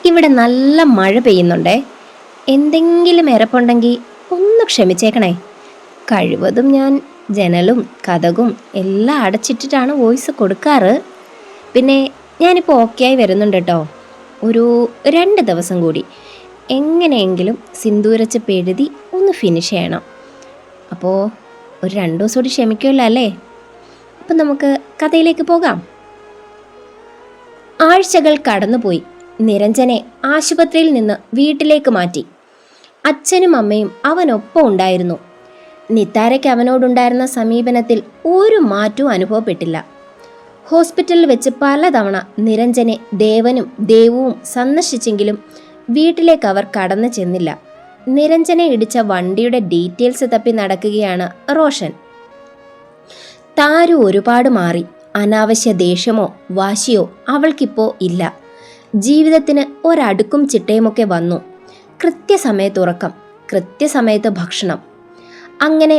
ഇവിടെ നല്ല മഴ പെയ്യുന്നുണ്ടേ. എന്തെങ്കിലും എരപ്പുണ്ടെങ്കിൽ ഒന്ന് ക്ഷമിച്ചേക്കണേ. കഴിവതും ഞാൻ ജനലും കതകും എല്ലാം അടച്ചിട്ടിട്ടാണ് വോയിസ് കൊടുക്കാറ്. പിന്നെ ഞാനിപ്പോൾ ഓക്കെ ആയി വരുന്നുണ്ട് കേട്ടോ. ഒരു 2 ദിവസം കൂടി എങ്ങനെയെങ്കിലും സിന്ദൂരച്ച് പെഴുതി ഒന്ന് ഫിനിഷ് ചെയ്യണം. അപ്പോൾ ഒരു 2 ദിവസം കൂടി ക്ഷമിക്കുമല്ലോ അല്ലേ? അപ്പം നമുക്ക് കഥയിലേക്ക് പോകാം. ആഴ്ചകൾ കടന്നുപോയി. നിരഞ്ജനെ ആശുപത്രിയിൽ നിന്ന് വീട്ടിലേക്ക് മാറ്റി. അച്ഛനും അമ്മയും അവനൊപ്പം ഉണ്ടായിരുന്നു. നിത്താരയ്ക്ക് അവനോടുണ്ടായിരുന്ന സമീപനത്തിൽ ഒരു മാറ്റവും അനുഭവപ്പെട്ടില്ല. ഹോസ്പിറ്റലിൽ വെച്ച് പലതവണ നിരഞ്ജനെ ദേവനും ദേവുവും സന്ദർശിച്ചെങ്കിലും വീട്ടിലേക്ക് അവർ കടന്നു ചെന്നില്ല. നിരഞ്ജനെ ഇടിച്ച വണ്ടിയുടെ ഡീറ്റെയിൽസ് തപ്പി നടക്കുകയാണ് റോഷൻ. താരു ഒരുപാട് മാറി. അനാവശ്യ ദേഷ്യമോ വാശിയോ അവൾക്കിപ്പോൾ ഇല്ല. ജീവിതത്തിന് ഒരടുക്കും ചിട്ടയുമൊക്കെ വന്നു. കൃത്യസമയത്ത് ഉറക്കം, കൃത്യസമയത്ത് ഭക്ഷണം, അങ്ങനെ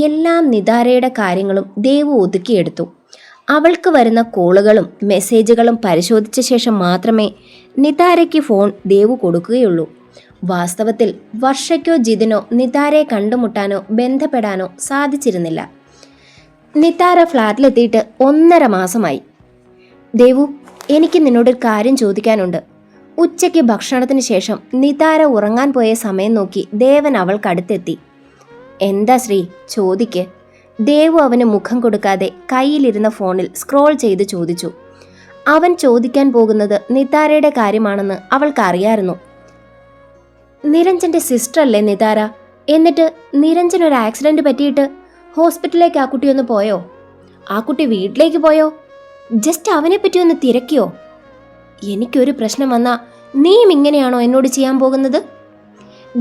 എല്ലാം നിതാരയുടെ കാര്യങ്ങളും ദേവു ഒതുക്കിയെടുത്തു. അവൾക്ക് വരുന്ന കോളുകളും മെസ്സേജുകളും പരിശോധിച്ച ശേഷം മാത്രമേ നിതാരയ്ക്ക് ഫോൺ ദേവു കൊടുക്കുകയുള്ളൂ. വാസ്തവത്തിൽ വർഷയ്ക്കോ ജിതിനോ നിതാരയെ കണ്ടുമുട്ടാനോ ബന്ധപ്പെടാനോ സാധിച്ചിരുന്നില്ല. നിതാര ഫ്ലാറ്റിലെത്തിയിട്ട് 1.5 മാസമായി. ദേവു, എനിക്ക് നിന്നോടൊരു കാര്യം ചോദിക്കാനുണ്ട്. ഉച്ചയ്ക്ക് ഭക്ഷണത്തിന് ശേഷം നിതാര ഉറങ്ങാൻ പോയ സമയം നോക്കി ദേവൻ അവൾക്കടുത്തെത്തി. എന്താ ശ്രീ, ചോദിക്ക്. ദേവു അവന് മുഖം കൊടുക്കാതെ കയ്യിലിരുന്ന ഫോണിൽ സ്ക്രോൾ ചെയ്ത് ചോദിച്ചു. അവൻ ചോദിക്കാൻ പോകുന്നത് നിതാരയുടെ കാര്യമാണെന്ന് അവൾക്കറിയായിരുന്നു. നിരഞ്ജന്റെ സിസ്റ്റർ അല്ലേ നിതാര? എന്നിട്ട് നിരഞ്ജൻ ഒരു ആക്സിഡന്റ് പറ്റിയിട്ട് ഹോസ്പിറ്റലിലേക്ക് ആ കുട്ടി ഒന്ന് പോയോ? ആ കുട്ടി വീട്ടിലേക്ക് പോയോ? ജസ്റ്റ് അവനെ പറ്റി ഒന്ന് തിരക്കിയോ? എനിക്കൊരു പ്രശ്നം വന്നാ നീയും ഇങ്ങനെയാണോ എന്നോട് ചെയ്യാൻ പോകുന്നത്?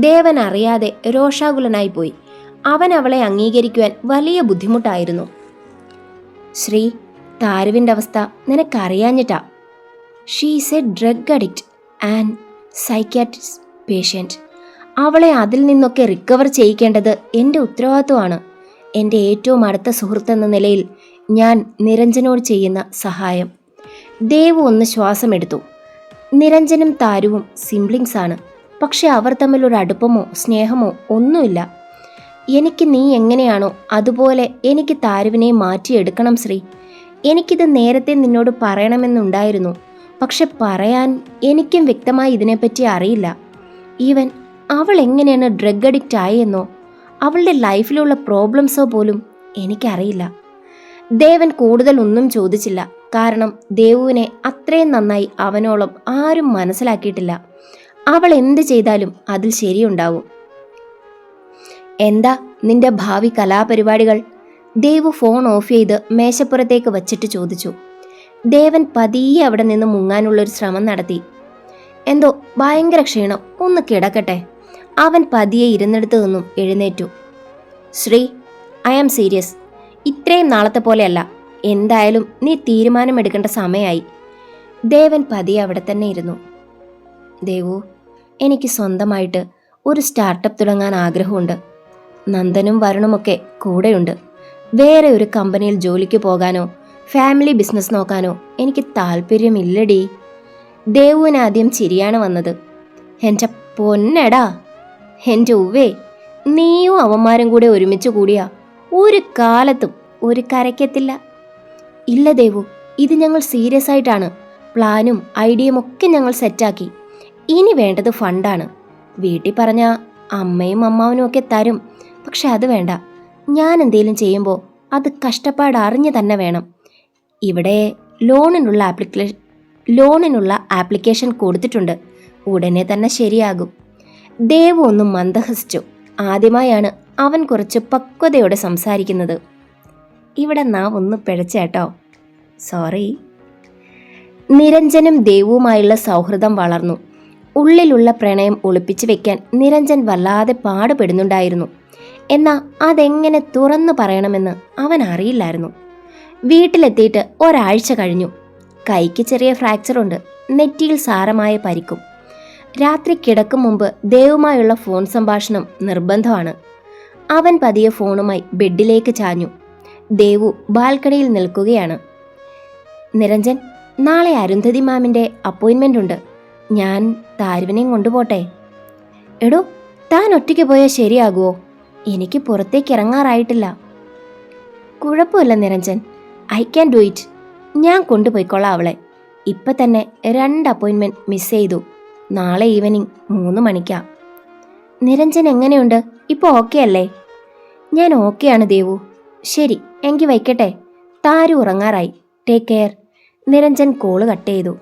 ദേവൻ അറിയാതെ രോഷാകുലനായി പോയി. അവൻ അവളെ അംഗീകരിക്കുവാൻ വലിയ ബുദ്ധിമുട്ടായിരുന്നു. ശ്രീ, താരുവിൻ്റെ അവസ്ഥ നിനക്കറിയാഞ്ഞിട്ടാ. She is a drug addict and psychiatrist patient. അവളെ അതിൽ നിന്നൊക്കെ റിക്കവർ ചെയ്യിക്കേണ്ടത് എൻ്റെ ഉത്തരവാദിത്വമാണ്. എൻ്റെ ഏറ്റവും അടുത്ത സുഹൃത്തെന്ന നിലയിൽ ഞാൻ നിരഞ്ജനോട് ചെയ്യുന്ന സഹായം. ദേവു ഒന്ന് ശ്വാസമെടുത്തു. നിരഞ്ജനും താരുവും സിബ്ലിങ്സ് ആണ്. പക്ഷെ അവർ തമ്മിൽ ഒരു അടുപ്പമോ സ്നേഹമോ ഒന്നുമില്ല. എനിക്ക് നീ എങ്ങനെയാണോ അതുപോലെ എനിക്ക് താരുവിനെ മാറ്റിയെടുക്കണം ശ്രീ. എനിക്കിത് നേരത്തെ നിന്നോട് പറയണമെന്നുണ്ടായിരുന്നു. പക്ഷെ പറയാൻ എനിക്കും വ്യക്തമായി ഇതിനെപ്പറ്റി അറിയില്ല. ഈവൻ അവൾ എങ്ങനെയാണ് ഡ്രഗ് അഡിക്റ്റ് ആയെന്നോ അവളുടെ ലൈഫിലുള്ള പ്രോബ്ലംസോ പോലും എനിക്കറിയില്ല. ദേവൻ കൂടുതൽ ഒന്നും ചോദിച്ചില്ല. കാരണം ദേവുവിനെ അത്രയും നന്നായി അവനോളം ആരും മനസ്സിലാക്കിയിട്ടില്ല. അവൾ എന്ത് ചെയ്താലും അതിൽ ശരിയുണ്ടാവും. എന്താ നിന്റെ ഭാവി കലാപരിപാടികൾ? ദേവു ഫോൺ ഓഫ് ചെയ്ത് മേശപ്പുറത്തേക്ക് വച്ചിട്ട് ചോദിച്ചു. ദേവൻ പതിയെ അവിടെ നിന്ന് മുങ്ങാനുള്ളൊരു ശ്രമം നടത്തി. എന്തോ ഭയങ്കര ക്ഷീണം, ഒന്ന് കിടക്കട്ടെ. അവൻ പതിയെ ഇരുന്നിടത്ത് നിന്നും എഴുന്നേറ്റു. Sree, I am serious. ഇത്രയും നാളത്തെ പോലെയല്ല. എന്തായാലും നീ തീരുമാനമെടുക്കേണ്ട സമയമായി. ദേവൻ പതിയെ അവിടെ തന്നെ ഇരുന്നു. ദേവു, എനിക്ക് സ്വന്തമായിട്ട് ഒരു സ്റ്റാർട്ടപ്പ് തുടങ്ങാൻ ആഗ്രഹമുണ്ട്. നന്ദനും വരുണുമൊക്കെ കൂടെയുണ്ട്. വേറെ ഒരു കമ്പനിയിൽ ജോലിക്ക് പോകാനോ ഫാമിലി ബിസിനസ് നോക്കാനോ എനിക്ക് താല്പര്യമില്ലടി. ദേവുവിന് ആദ്യം ചിരിയാണ് വന്നത്. എൻ്റെ പൊന്നടാ, എൻ്റെ ഉവ്വേ, നീയും അവന്മാരും കൂടെ ഒരുമിച്ച് കൂടിയാ ഒരു കാലത്തും ഒരു കരയ്ക്കെത്തില്ല. ഇല്ല ദേവു, ഇത് ഞങ്ങൾ സീരിയസ് ആയിട്ടാണ്. പ്ലാനും ഐഡിയയും ഒക്കെ ഞങ്ങൾ സെറ്റാക്കി. ഇനി വേണ്ടത് ഫണ്ടാണ്. വീട്ടിൽ പറഞ്ഞാൽ അമ്മയും അമ്മാവനും ഒക്കെ തരും. പക്ഷെ അത് വേണ്ട. ഞാൻ എന്തേലും ചെയ്യുമ്പോൾ അത് കഷ്ടപ്പാട് അറിഞ്ഞു തന്നെ വേണം. ഇവിടെ ലോണിനുള്ള ആപ്ലിക്കേഷൻ കൊടുത്തിട്ടുണ്ട്. ഉടനെ തന്നെ ശരിയാകും. ദേവു ഒന്നും മന്ദഹസിച്ചു. ആദ്യമായാണ് അവൻ കുറച്ച് പക്വതയോടെ സംസാരിക്കുന്നത്. ഇവിടെ നാം ഒന്ന് പിഴച്ചേട്ടോ, സോറി. നിരഞ്ജനും ദേവുവുമായുള്ള സൗഹൃദം വളർന്നു. ഉള്ളിലുള്ള പ്രണയം ഒളിപ്പിച്ചു വെക്കാൻ നിരഞ്ജൻ വല്ലാതെ പാടുപെടുന്നുണ്ടായിരുന്നു. എന്നാൽ അതെങ്ങനെ തുറന്നു പറയണമെന്ന് അവൻ അറിയില്ലായിരുന്നു. വീട്ടിലെത്തിയിട്ട് ഒരാഴ്ച കഴിഞ്ഞു. കൈക്ക് ചെറിയ ഫ്രാക്ചറുണ്ട്. നെറ്റിയിൽ സാരമായ പരിക്കും. രാത്രി കിടക്കും മുമ്പ് ദേവുമായുള്ള ഫോൺ സംഭാഷണം നിർബന്ധമാണ്. അവൻ പതിയെ ഫോണുമായി ബെഡിലേക്ക് ചാഞ്ഞു. ദേവു ബാൽക്കണിയിൽ നിൽക്കുകയാണ്. നിരഞ്ജൻ, നാളെ അരുന്ധതി മാമിൻ്റെ അപ്പോയിൻമെൻ്റ് ഉണ്ട്. ഞാൻ താരുവിനെയും കൊണ്ടുപോട്ടെ? എടോ, താൻ ഒറ്റയ്ക്ക് പോയാൽ ശരിയാകുമോ? എനിക്ക് പുറത്തേക്ക് ഇറങ്ങാറായിട്ടില്ല. കുഴപ്പമില്ല Niranjan, I can do it. ഞാൻ കൊണ്ടുപോയിക്കൊള്ളാം അവളെ. ഇപ്പം തന്നെ 2 അപ്പോയിൻമെൻറ്റ് മിസ് ചെയ്തു. നാളെ ഈവനിങ് 3 മണിക്കാ. നിരഞ്ജൻ എങ്ങനെയുണ്ട്? ഇപ്പോൾ ഓക്കെ അല്ലേ? ഞാൻ ഓക്കെയാണ് ദേവു. ശരി, എങ്കിൽ വയ്ക്കട്ടെ. താരു ഉറങ്ങാറായി. Take care. Niranjan call cut ചെയ്തു.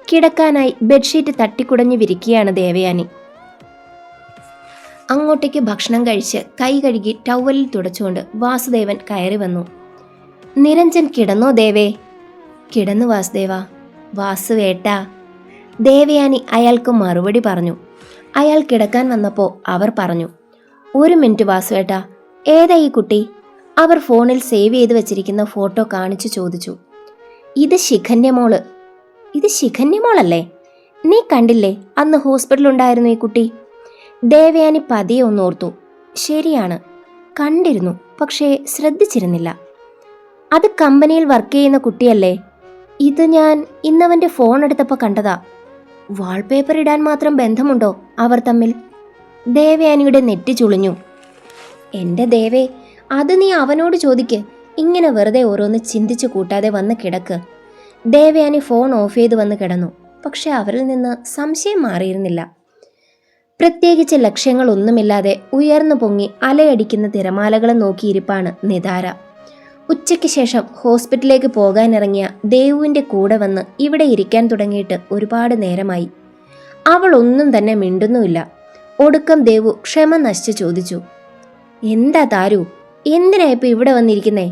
കിടക്കാനായി ബെഡ്ഷീറ്റ് തട്ടിക്കുടഞ്ഞു വിരിക്കുകയാണ് ദേവയാനി. അങ്ങോട്ടേക്ക് ഭക്ഷണം കഴിച്ച് കൈ കഴുകി ടവലിൽ തുടച്ചുകൊണ്ട് വാസുദേവൻ കയറി വന്നു. നിരഞ്ജൻ കിടന്നോ ദേവേ? കിടന്നു വാസുദേവ. വാസുവേട്ടാ. ദേവയാനി അയാൾക്ക് മറുപടി പറഞ്ഞു. അയാൾ കിടക്കാൻ വന്നപ്പോൾ അവർ പറഞ്ഞു, 1 മിനിറ്റ് വാസുവേട്ടാ, ഏതാ ഈ കുട്ടി? അവർ ഫോണിൽ സേവ് ചെയ്ത് വെച്ചിരിക്കുന്ന ഫോട്ടോ കാണിച്ചു ചോദിച്ചു. ഇത് ശിഖന്യമോള്. ഇത് ശിഖന്യമോളല്ലേ? നീ കണ്ടില്ലേ അന്ന് ഹോസ്പിറ്റലുണ്ടായിരുന്നു ഈ കുട്ടി? ദേവയാനി പതിയെ ഒന്നോർത്തു. ശരിയാണ്, കണ്ടിരുന്നു, പക്ഷേ ശ്രദ്ധിച്ചിരുന്നില്ല. അത് കമ്പനിയിൽ വർക്ക് ചെയ്യുന്ന കുട്ടിയല്ലേ? ഇത് ഞാൻ ഇന്നവൻ്റെ ഫോൺ എടുത്തപ്പോൾ കണ്ടതാ. വാൾപേപ്പർ ഇടാൻ മാത്രം ബന്ധമുണ്ടോ അവർ തമ്മിൽ? ദേവയാനിയുടെ നെറ്റി ചുളിഞ്ഞു. എൻ്റെ ദേവേ, അത് നീ അവനോട് ചോദിക്ക്. ഇങ്ങനെ വെറുതെ ഓരോന്ന് ചിന്തിച്ചു കൂട്ടാതെ വന്ന് കിടക്ക്. ദേവയാനി ഫോൺ ഓഫ് ചെയ്ത് വന്ന് കിടന്നു. പക്ഷെ അവരിൽ നിന്ന് സംശയം മാറിയിരുന്നില്ല. പ്രത്യേകിച്ച് ലക്ഷ്യങ്ങളൊന്നുമില്ലാതെ ഉയർന്നു പൊങ്ങി അലയടിക്കുന്ന തിരമാലകളെ നോക്കിയിരിപ്പാണ് നിതാര. ഉച്ചയ്ക്ക് ശേഷം ഹോസ്പിറ്റലിലേക്ക് പോകാനിറങ്ങിയ ദേവുവിൻ്റെ കൂടെ വന്ന് ഇവിടെ ഇരിക്കാൻ തുടങ്ങിയിട്ട് ഒരുപാട് നേരമായി. അവൾ ഒന്നും തന്നെ മിണ്ടുന്നുമില്ല. ഒടുക്കം ദേവു ക്ഷമ നശിച്ച് ചോദിച്ചു, എന്താ താരു, എന്തിനാ ഇപ്പോൾ ഇവിടെ വന്നിരിക്കുന്നേ?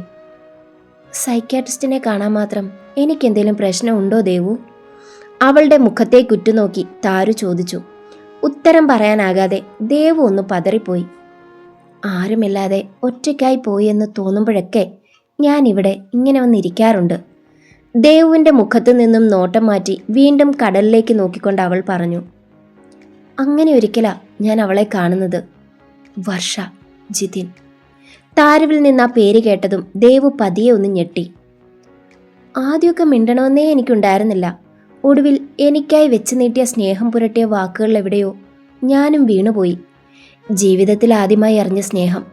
സൈക്യാട്രിസ്റ്റിനെ കാണാൻ മാത്രം എനിക്കെന്തെങ്കിലും പ്രശ്നമുണ്ടോ ദേവു? അവളുടെ മുഖത്തേക്ക് ഉറ്റുനോക്കി താരു ചോദിച്ചു. ഉത്തരം പറയാനാകാതെ ദേവു ഒന്ന് പതറിപ്പോയി. ആരുമില്ലാതെ ഒറ്റയ്ക്കായി പോയി എന്ന് തോന്നുമ്പോഴൊക്കെ ഞാനിവിടെ ഇങ്ങനെ വന്നിരിക്കാറുണ്ട്. ദേവുവിൻ്റെ മുഖത്തു നിന്നും നോട്ടം മാറ്റി വീണ്ടും കടലിലേക്ക് നോക്കിക്കൊണ്ട് അവൾ പറഞ്ഞു. അങ്ങനെ ഒരിക്കലാ ഞാൻ അവളെ കാണുന്നത്. വർഷ, ജിതിൻ. താരുവിൽ നിന്ന് ആ പേര് കേട്ടതും ദേവു പതിയെ ഒന്ന് ഞെട്ടി. ആദ്യമൊക്കെ മിണ്ടണമെന്നേ എനിക്കുണ്ടായിരുന്നില്ല. ഒടുവിൽ എനിക്കായി വെച്ച് നീട്ടിയ സ്നേഹം പുരട്ടിയ വാക്കുകൾ എവിടെയോ ഞാനും വീണുപോയി. ജീവിതത്തിൽ ആദ്യമായി അറിഞ്ഞ സ്നേഹം.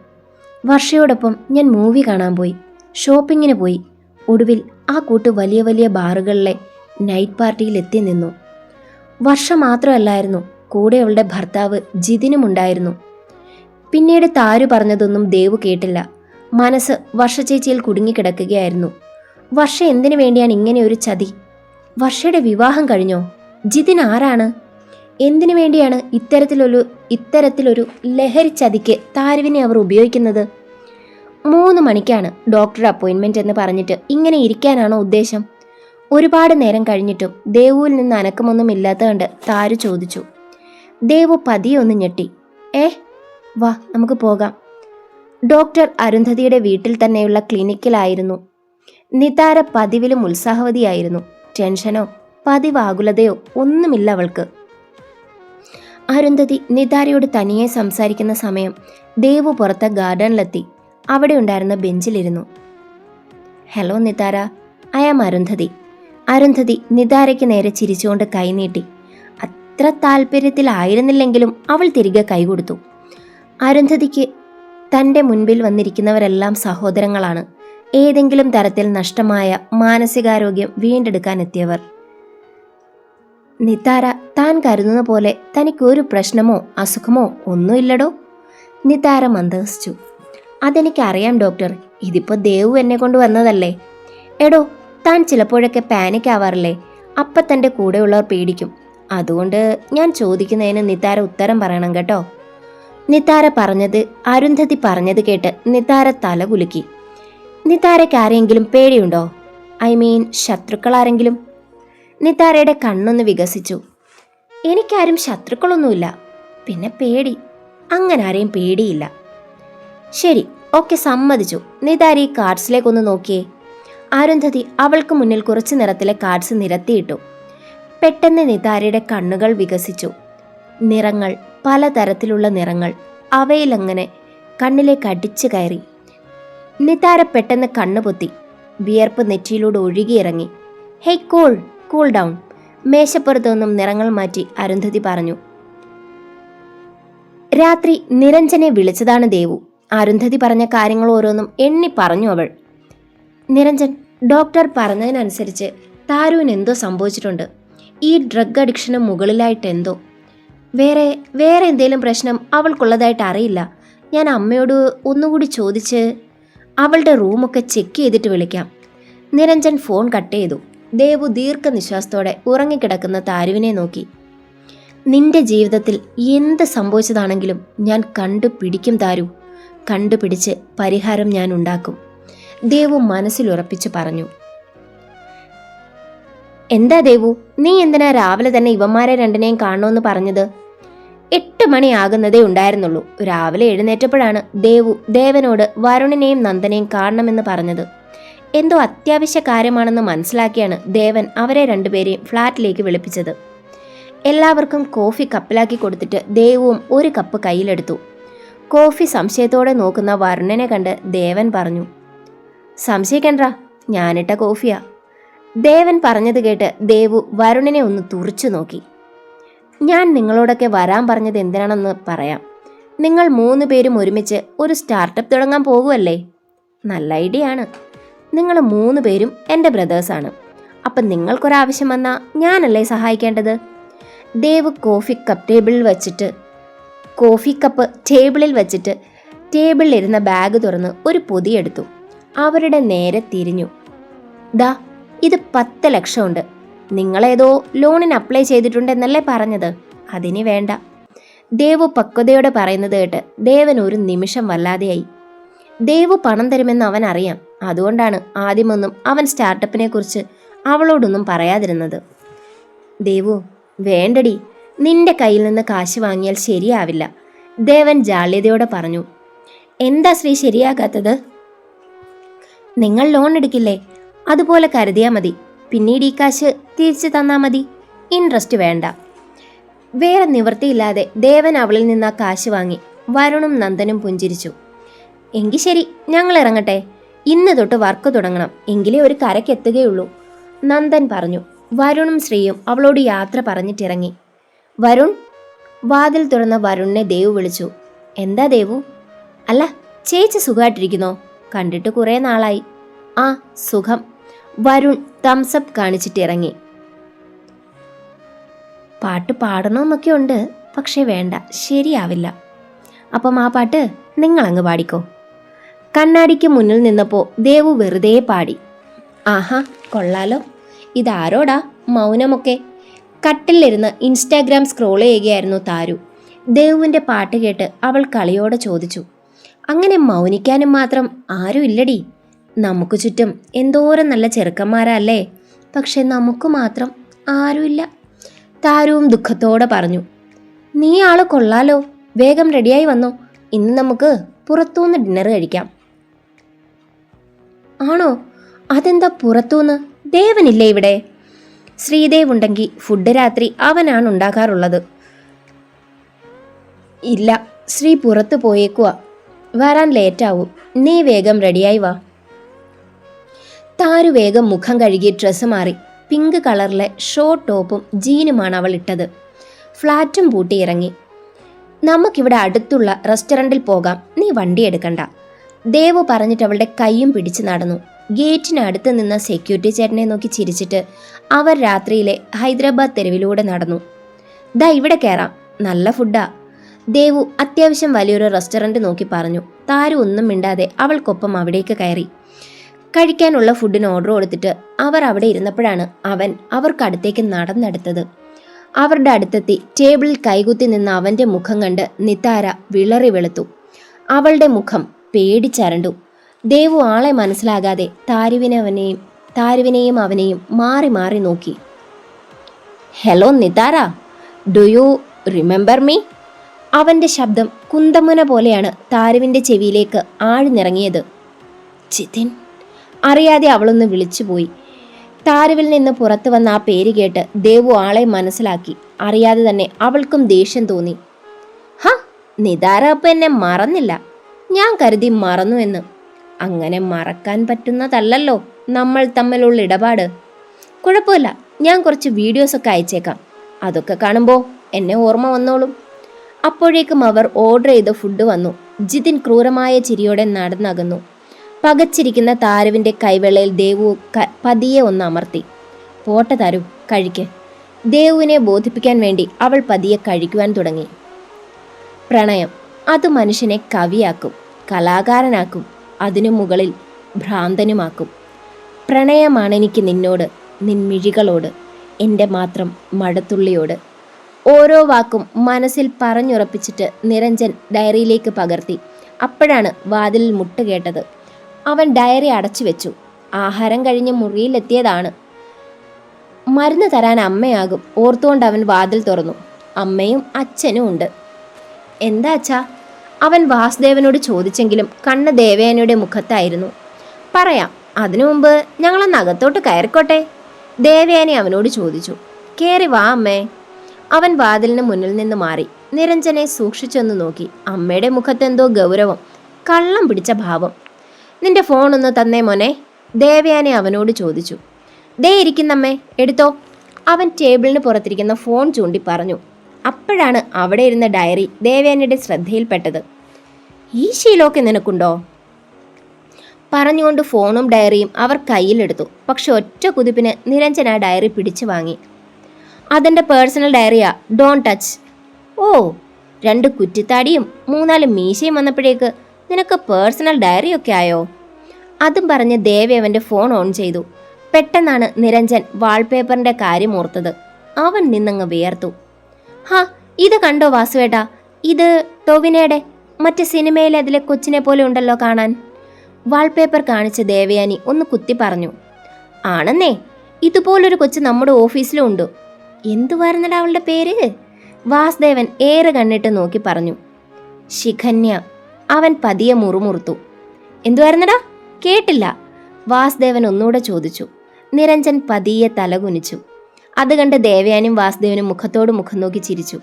വർഷയോടൊപ്പം ഞാൻ മൂവി കാണാൻ പോയി, ഷോപ്പിങ്ങിന് പോയി. ഒടുവിൽ ആ കൂട്ട് വലിയ വലിയ ബാറുകളിലെ നൈറ്റ് പാർട്ടിയിൽ എത്തി നിന്നു. വർഷ മാത്രമല്ലായിരുന്നു, കൂടെ അവളുടെ ഭർത്താവ് ജിതിനുമുണ്ടായിരുന്നു. പിന്നീട് താരു പറഞ്ഞതൊന്നും ദേവു കേട്ടില്ല. മനസ്സ് വർഷ ചേച്ചിയിൽ കുടുങ്ങിക്കിടക്കുകയായിരുന്നു. വർഷ എന്തിനു വേണ്ടിയാണ് ഇങ്ങനെ ഒരു ചതി? വർഷയുടെ വിവാഹം കഴിഞ്ഞോ? ജിതിൻ ആരാണ്? എന്തിനു വേണ്ടിയാണ് ഇത്തരത്തിലൊരു ലഹരി ചതിക്ക് താരുവിനെ അവർ ഉപയോഗിക്കുന്നത്? 3 മണിക്കാണ് ഡോക്ടറുടെ അപ്പോയിൻമെൻ്റ് എന്ന് പറഞ്ഞിട്ട് ഇങ്ങനെ ഇരിക്കാനാണോ ഉദ്ദേശം? ഒരുപാട് നേരം കഴിഞ്ഞിട്ടും ദേവുവിൽ നിന്ന് അനക്കമൊന്നും ഇല്ലാത്ത കണ്ട് താരു ചോദിച്ചു. ദേവു പതിയെ ഒന്ന് ഞെട്ടി. വാ, നമുക്ക് പോകാം. ഡോക്ടർ അരുന്ധതിയുടെ വീട്ടിൽ തന്നെയുള്ള ക്ലിനിക്കിലായിരുന്നു. നിതാര പതിവിലും ഉത്സാഹവതിയായിരുന്നു. ടെൻഷനോ പതിവാകുലതയോ ഒന്നുമില്ല അവൾക്ക്. അരുന്ധതി നിതാരയോട് തനിയെ സംസാരിക്കുന്ന സമയം ദേവു പുറത്തെ ഗാർഡനിലെത്തി അവിടെ ഉണ്ടായിരുന്ന ബെഞ്ചിലിരുന്നു. Hello Nithara, I am Arundhati. Arundhati നിതാരയ്ക്ക് നേരെ ചിരിച്ചുകൊണ്ട് കൈനീട്ടി. അത്ര താല്പര്യത്തിലായിരുന്നില്ലെങ്കിലും അവൾ തിരികെ കൈകൊടുത്തു. അരുന്ധതിക്ക് തൻ്റെ മുൻപിൽ വന്നിരിക്കുന്നവരെല്ലാം സഹോദരങ്ങളാണ്. ഏതെങ്കിലും തരത്തിൽ നഷ്ടമായ മാനസികാരോഗ്യം വീണ്ടെടുക്കാനെത്തിയവർ. നിതാര, താൻ കരുതുന്ന പോലെ തനിക്കൊരു പ്രശ്നമോ അസുഖമോ ഒന്നുമില്ലടോ? നിതാര മന്ദഹസിച്ചു. അതെനിക്കറിയാം ഡോക്ടർ, ഇതിപ്പോൾ ദേവു എന്നെ കൊണ്ട് വന്നതല്ലേ. എടോ, താൻ ചിലപ്പോഴൊക്കെ പാനിക് ആവാറില്ലേ? അപ്പം തൻ്റെ കൂടെയുള്ളവർ പേടിക്കും. അതുകൊണ്ട് ഞാൻ ചോദിക്കുന്നതിന് നിതാര ഉത്തരം പറയണം കേട്ടോ. അരുന്ധതി പറഞ്ഞത് കേട്ട് നിതാര തല കുലുക്കി. നിതാരയ്ക്ക് ആരെങ്കിലും പേടിയുണ്ടോ? I mean ശത്രുക്കളാരെങ്കിലും? നിതാരയുടെ കണ്ണൊന്ന് വികസിച്ചു. എനിക്കാരും ശത്രുക്കളൊന്നുമില്ല. പിന്നെ പേടി, അങ്ങനെ ആരെയും പേടിയില്ല. ശരി, ഓക്കെ, സമ്മതിച്ചു. നിതാര ഈ കാർഡ്സിലേക്കൊന്ന് നോക്കിയേ. അരുന്ധതി അവൾക്ക് മുന്നിൽ കുറച്ച് നിറത്തിലെ കാർഡ്സ് നിരത്തിയിട്ടു. പെട്ടെന്ന് നിതാരയുടെ കണ്ണുകൾ വികസിച്ചു. നിറങ്ങൾ, പലതരത്തിലുള്ള നിറങ്ങൾ. അവയിലങ്ങനെ കണ്ണിലേക്ക് അടിച്ചു കയറി. നിതാര പെട്ടെന്ന് കണ്ണുപൊത്തി. വിയർപ്പ് നെറ്റിയിലൂടെ ഒഴുകിയിറങ്ങി. Hey cool cool down. മേശപ്പുറത്തു നിന്നും നിറങ്ങൾ മാറ്റി അരുന്ധതി പറഞ്ഞു. രാത്രി നിരഞ്ജനെ വിളിച്ചതാണ് ദേവു. അരുന്ധതി പറഞ്ഞ കാര്യങ്ങൾ ഓരോന്നും എണ്ണി പറഞ്ഞു അവൾ. നിരഞ്ജൻ, ഡോക്ടർ പറഞ്ഞതിനനുസരിച്ച് താരുവിന് എന്തോ സംഭവിച്ചിട്ടുണ്ട്. ഈ ഡ്രഗ് അഡിക്ഷന് മുകളിലായിട്ട് എന്തോ. വേറെ എന്തേലും പ്രശ്നം അവൾക്കുള്ളതായിട്ട് അറിയില്ല. ഞാൻ അമ്മയോട് ഒന്നുകൂടി ചോദിച്ച് അവളുടെ റൂമൊക്കെ ചെക്ക് ചെയ്തിട്ട് വിളിക്കാം. നിരഞ്ജൻ ഫോൺ കട്ട് ചെയ്തു. ദേവു ദീർഘനിശ്വാസത്തോടെ ഉറങ്ങിക്കിടക്കുന്ന താരുവിനെ നോക്കി. നിന്റെ ജീവിതത്തിൽ എന്ത് സംഭവിച്ചതാണെങ്കിലും ഞാൻ കണ്ടുപിടിക്കും താരു. കണ്ടുപിടിച്ച് പരിഹാരം ഞാൻ ഉണ്ടാക്കും, ദേവു മനസ്സിലുറപ്പിച്ചു പറഞ്ഞു. എന്താ ദേവു, നീ എന്തിനാ രാവിലെ തന്നെ ഇവന്മാരെ രണ്ടിനെയും കാണണമെന്ന് പറഞ്ഞത്? 8 മണിയാകുന്നതേ ഉണ്ടായിരുന്നുള്ളൂ. രാവിലെ എഴുന്നേറ്റപ്പോഴാണ് ദേവനോട് വരുണിനെയും നന്ദനെയും കാണണമെന്ന് പറഞ്ഞത്. എന്തോ അത്യാവശ്യ കാര്യമാണെന്ന് മനസ്സിലാക്കിയാണ് ദേവൻ അവരെ രണ്ടുപേരെയും ഫ്ലാറ്റിലേക്ക് വിളിപ്പിച്ചത്. എല്ലാവർക്കും കോഫി കപ്പിലാക്കി കൊടുത്തിട്ട് ദേവുവും ഒരു കപ്പ് കയ്യിലെടുത്തു. കോഫി സംശയത്തോടെ നോക്കുന്ന വരുണനെ കണ്ട് ദേവൻ പറഞ്ഞു, സംശയിക്കണ്ട, ഞാനിട്ട കോഫിയാ. ദേവൻ പറഞ്ഞത് കേട്ട് ദേവു വരുണിനെ ഒന്ന് തുറിച്ചു നോക്കി. ഞാൻ നിങ്ങളോടൊക്കെ വരാൻ പറഞ്ഞത് എന്തിനാണെന്ന് പറയാം. നിങ്ങൾ 3 പേരും ഒരുമിച്ച് ഒരു സ്റ്റാർട്ടപ്പ് തുടങ്ങാൻ പോകുമല്ലേ? നല്ല ഐഡിയ ആണ്. നിങ്ങൾ 3 പേരും എൻ്റെ ബ്രദേഴ്സാണ്. അപ്പം നിങ്ങൾക്കൊരാവശ്യം വന്നാൽ ഞാനല്ലേ സഹായിക്കേണ്ടത്? ദേവ് കോഫി കപ്പ് ടേബിളിൽ വെച്ചിട്ട് ടേബിളിലിരുന്ന ബാഗ് തുറന്ന് ഒരു പൊതിയെടുത്തു. അവരുടെ നേരെ തിരിഞ്ഞു. ദാ, ഇത് 10 ലക്ഷമുണ്ട്. നിങ്ങളേതോ ലോണിന് അപ്ലൈ ചെയ്തിട്ടുണ്ടെന്നല്ലേ പറഞ്ഞത്? അതിന് വേണ്ട. ദേവു പക്വതയോടെ പറയുന്നത് കേട്ട് ദേവൻ ഒരു നിമിഷം വല്ലാതെയായി. ദേവു പണം തരുമെന്ന് അവൻ അറിയാം. അതുകൊണ്ടാണ് ആദ്യമൊന്നും അവൻ സ്റ്റാർട്ടപ്പിനെ കുറിച്ച് അവളോടൊന്നും പറയാതിരുന്നത്. ദേവു, വേണ്ടടി, നിന്റെ കയ്യിൽ നിന്ന് കാശ് വാങ്ങിയാൽ ശരിയാവില്ല, ദേവൻ ജാള്യതയോടെ പറഞ്ഞു. എന്താ ശ്രീ ശരിയാകാത്തത്? നിങ്ങൾ ലോൺ എടുക്കില്ലേ? അതുപോലെ കരുതിയാൽ മതി. പിന്നീട് ഈ കാശ് തിരിച്ചു തന്നാൽ മതി. ഇൻട്രസ്റ്റ് വേണ്ട. വേറെ നിവൃത്തിയില്ലാതെ ദേവൻ അവളിൽ നിന്ന് ആ കാശ് വാങ്ങി. വരുണും നന്ദനും പുഞ്ചിരിച്ചു. എങ്കിൽ ശരി, ഞങ്ങൾ ഇറങ്ങട്ടെ. ഇന്ന് തൊട്ട് വർക്ക് തുടങ്ങണം, എങ്കിലേ ഒരു കരക്കെത്തുകയുള്ളൂ, നന്ദൻ പറഞ്ഞു. വരുണും ശ്രീയും അവളോട് യാത്ര പറഞ്ഞിട്ടിറങ്ങി. വരുൺ, വാതിൽ തുറന്ന വരുണിനെ ദേവു വിളിച്ചു. എന്താ ദേവു? അല്ല, ചേച്ചി സുഖമായിട്ടിരിക്കുന്നോ? കണ്ടിട്ട് കുറേ നാളായി. ആ, സുഖം. വരുൺ തംസപ്പ് കാണിച്ചിട്ടിറങ്ങി. പാട്ട് പാടണമെന്നൊക്കെ ഉണ്ട്, പക്ഷേ വേണ്ട, ശരിയാവില്ല. അപ്പം ആ പാട്ട് നിങ്ങളങ്ങ് പാടിക്കോ. കണ്ണാടിക്ക് മുന്നിൽ നിന്നപ്പോൾ ദേവു വെറുതെ പാടി. ആഹാ, കൊള്ളാലോ. ഇതാരോടാ മൗനമൊക്കെ? കട്ടിലിരുന്ന് ഇൻസ്റ്റാഗ്രാം സ്ക്രോൾ ചെയ്യുകയായിരുന്നു താരു. ദേവുവിൻ്റെ പാട്ട് കേട്ട് അവൾ കളിയോടെ ചോദിച്ചു. അങ്ങനെ മൗനിക്കാനും മാത്രം ആരും ഇല്ലടി. നമുക്ക് ചുറ്റും എന്തോരം നല്ല ചെറുക്കന്മാരല്ലേ, പക്ഷെ നമുക്ക് മാത്രം ആരുമില്ല, താരുവും ദുഃഖത്തോടെ പറഞ്ഞു. നീ ആള് കൊള്ളാലോ, വേഗം റെഡിയായി വന്നോ. ഇന്ന് നമുക്ക് പുറത്തുനിന്ന് ഡിന്നർ കഴിക്കാം. ആണോ? അതെന്താ പുറത്തുനിന്ന്? ദേവനില്ലേ ഇവിടെ? ശ്രീദേവ് ഉണ്ടെങ്കിൽ ഫുഡ് രാത്രി അവനാണ് ഉണ്ടാക്കാറുള്ളത്. ഇല്ല, ശ്രീ പുറത്ത് പോയേക്കുവാ, വരാൻ ലേറ്റാവും. നീ വേഗം റെഡിയായി വാ. താരു വേഗം മുഖം കഴുകി ഡ്രസ്സ് മാറി. പിങ്ക് കളറിലെ ഷോർട്ട് ടോപ്പും ജീനുമാണ് അവൾ ഇട്ടത്. ഫ്ലാറ്റും പൂട്ടി ഇറങ്ങി. നമുക്കിവിടെ അടുത്തുള്ള റെസ്റ്റോറൻറ്റിൽ പോകാം, നീ വണ്ടി എടുക്കണ്ട, ദേവു പറഞ്ഞിട്ട് അവളുടെ കൈയും പിടിച്ച് നടന്നു. ഗേറ്റിനടുത്ത് നിന്ന സെക്യൂരിറ്റി ചേട്ടനെ നോക്കി ചിരിച്ചിട്ട് അവർ രാത്രിയിലെ ഹൈദരാബാദ് തെരുവിലൂടെ നടന്നു. ദാ ഇവിടെ കയറാം, നല്ല ഫുഡാ, ദേവു അത്യാവശ്യം വലിയൊരു റെസ്റ്റോറൻറ്റ് നോക്കി പറഞ്ഞു. താരു ഒന്നും മിണ്ടാതെ അവൾക്കൊപ്പം അവിടേക്ക് കയറി. കഴിക്കാനുള്ള ഫുഡിന് ഓർഡർ കൊടുത്തിട്ട് അവർ അവിടെ ഇരുന്നപ്പോഴാണ് അവൻ അവർക്കടുത്തേക്ക് നടന്നെടുത്തത്. അവരുടെ അടുത്തെത്തി ടേബിളിൽ കൈകുത്തി നിന്ന അവൻ്റെ മുഖം കണ്ട് നിതാര വിളറി വെളുത്തു. അവളുടെ മുഖം പേടിച്ചരണ്ടു. ദേവു ആളെ മനസ്സിലാകാതെ താരുവിനെയും അവനെയും മാറി മാറി നോക്കി. Hello Nithara, do you remember me? അവൻ്റെ ശബ്ദം കുന്തമുന പോലെയാണ് താരുവിൻ്റെ ചെവിയിലേക്ക് ആഴ്ന്നിറങ്ങിയത്. ജിതിൻ, അറിയാതെ അവളൊന്ന് വിളിച്ചുപോയി. താരുവിൽ നിന്ന് പുറത്തു വന്ന ആ പേര് കേട്ട് ദേവു ആളെ മനസ്സിലാക്കി. അറിയാതെ തന്നെ അവൾക്കും ദേഷ്യം തോന്നി. ഹ, നിതാര അപ്പം എന്നെ മറന്നില്ല. ഞാൻ കരുതി മറന്നു എന്ന്. അങ്ങനെ മറക്കാൻ പറ്റുന്നതല്ലല്ലോ നമ്മൾ തമ്മിലുള്ള ഇടപാട്. കുഴപ്പമില്ല, ഞാൻ കുറച്ച് വീഡിയോസൊക്കെ അയച്ചേക്കാം. അതൊക്കെ കാണുമ്പോൾ എന്നെ ഓർമ്മ വന്നോളും. അപ്പോഴേക്കും അവർ ഓർഡർ ചെയ്ത ഫുഡ് വന്നു. ജിതിൻ ക്രൂരമായ ചിരിയോടെ നടന്നകന്നു. പകച്ചിരിക്കുന്ന താരുവിൻ്റെ കൈവെള്ളയിൽ ദേവു പതിയെ ഒന്ന് അമർത്തി. പോട്ടെ താരു, കഴിക്ക്. ദേവുവിനെ ബോധിപ്പിക്കാൻ വേണ്ടി അവൾ പതിയെ കഴിക്കുവാൻ തുടങ്ങി. പ്രണയം അത് മനുഷ്യനെ കവിയാക്കും, കലാകാരനാക്കും, അതിനു മുകളിൽ ഭ്രാന്തനുമാക്കും. പ്രണയമാണെനിക്ക് നിന്നോട്, നിൻമിഴികളോട്, എൻ്റെ മാത്രം മഴത്തുള്ളിയോട്. ഓരോ വാക്കും മനസ്സിൽ പറഞ്ഞുറപ്പിച്ചിട്ട് നിരഞ്ജൻ ഡയറിയിലേക്ക് പകർത്തി. അപ്പോഴാണ് വാതിലിൽ മുട്ട് കേട്ടത്. അവൻ ഡയറി അടച്ചു വെച്ചു. ആഹാരം കഴിഞ്ഞ് മുറിയിലെത്തിയതാണ്. മരുന്ന് തരാൻ അമ്മയാകും ഓർത്തുകൊണ്ട് അവൻ വാതിൽ തുറന്നു. അമ്മയും അച്ഛനും ഉണ്ട്. എന്താ അച്ഛാ? അവൻ വാസുദേവനോട് ചോദിച്ചെങ്കിലും കണ്ണ് ദേവയാനിയുടെ മുഖത്തായിരുന്നു. പറയാം, അതിനു മുമ്പ് ഞങ്ങളൊന്ന് അകത്തോട്ട് കയറിക്കോട്ടെ? ദേവയാനി അവനോട് ചോദിച്ചു. കേറി വാ അമ്മേ. അവൻ വാതിലിന് മുന്നിൽ നിന്ന് മാറി. നിരഞ്ജനെ സൂക്ഷിച്ചൊന്ന് നോക്കി. അമ്മയുടെ മുഖത്തെന്തോ ഗൗരവം, കള്ളം പിടിച്ച ഭാവം. നിന്റെ ഫോൺ ഒന്ന് തന്നേ മോനെ, ദേവയാനി അവനോട് ചോദിച്ചു. ദേ ഇരിക്കുന്നമ്മേ, എടുത്തോ. അവൻ ടേബിളിന് പുറത്തിരിക്കുന്ന ഫോൺ ചൂണ്ടി പറഞ്ഞു. അപ്പോഴാണ് അവിടെ ഇരുന്ന ഡയറി ദേവയാനിയുടെ ശ്രദ്ധയിൽപ്പെട്ടത്. ഈ ശീലമൊക്കെ നിനക്കുണ്ടോ? പറഞ്ഞുകൊണ്ട് ഫോണും ഡയറിയും അവർ കയ്യിലെടുത്തു. പക്ഷെ ഒറ്റ കുതിപ്പിന് നിരഞ്ജൻ ആ ഡയറി പിടിച്ചു വാങ്ങി. അതെൻ്റെ പേഴ്സണൽ ഡയറിയാ, ഡോൺ ടച്ച്. ഓ, 2 കുറ്റിത്താടിയും 3-4 മീശയും വന്നപ്പോഴേക്ക് നിനക്ക് പേഴ്സണൽ ഡയറിയൊക്കെ ആയോ? അതും പറഞ്ഞ് ദേവി അവൻ്റെ ഫോൺ ഓൺ ചെയ്തു. പെട്ടെന്നാണ് നിരഞ്ജൻ വാൾപേപ്പറിൻ്റെ കാര്യം ഓർത്തത്. അവൻ നിന്നങ്ങ് വിയർത്തു. ഹാ, ഇത് കണ്ടോ വാസുവേട്ടാ? ഇത് ടൊവിനയുടെ മറ്റ് സിനിമയിൽ അതിലെ കൊച്ചിനെ പോലെ ഉണ്ടല്ലോ കാണാൻ. വാൾപേപ്പർ കാണിച്ച ദേവയാനി ഒന്ന് കുത്തി പറഞ്ഞു. ആണെന്നേ, ഇതുപോലൊരു കൊച്ച് നമ്മുടെ ഓഫീസിലും ഉണ്ട്. എന്തുവായിരുന്നടാ അവളുടെ പേര്? വാസുദേവൻ ഏറെ കണ്ണിട്ട് നോക്കി പറഞ്ഞു. ശിഖന്യ. അവൻ പതിയെ മുറുമുറുത്തു. എന്തുവായിരുന്നടാ? കേട്ടില്ല. വാസുദേവൻ ഒന്നുകൂടെ ചോദിച്ചു. നിരഞ്ജൻ പതിയെ തലകുനിച്ചു. അത് കണ്ട് ദേവയാനും വാസുദേവനും മുഖത്തോട് മുഖം നോക്കി ചിരിച്ചു.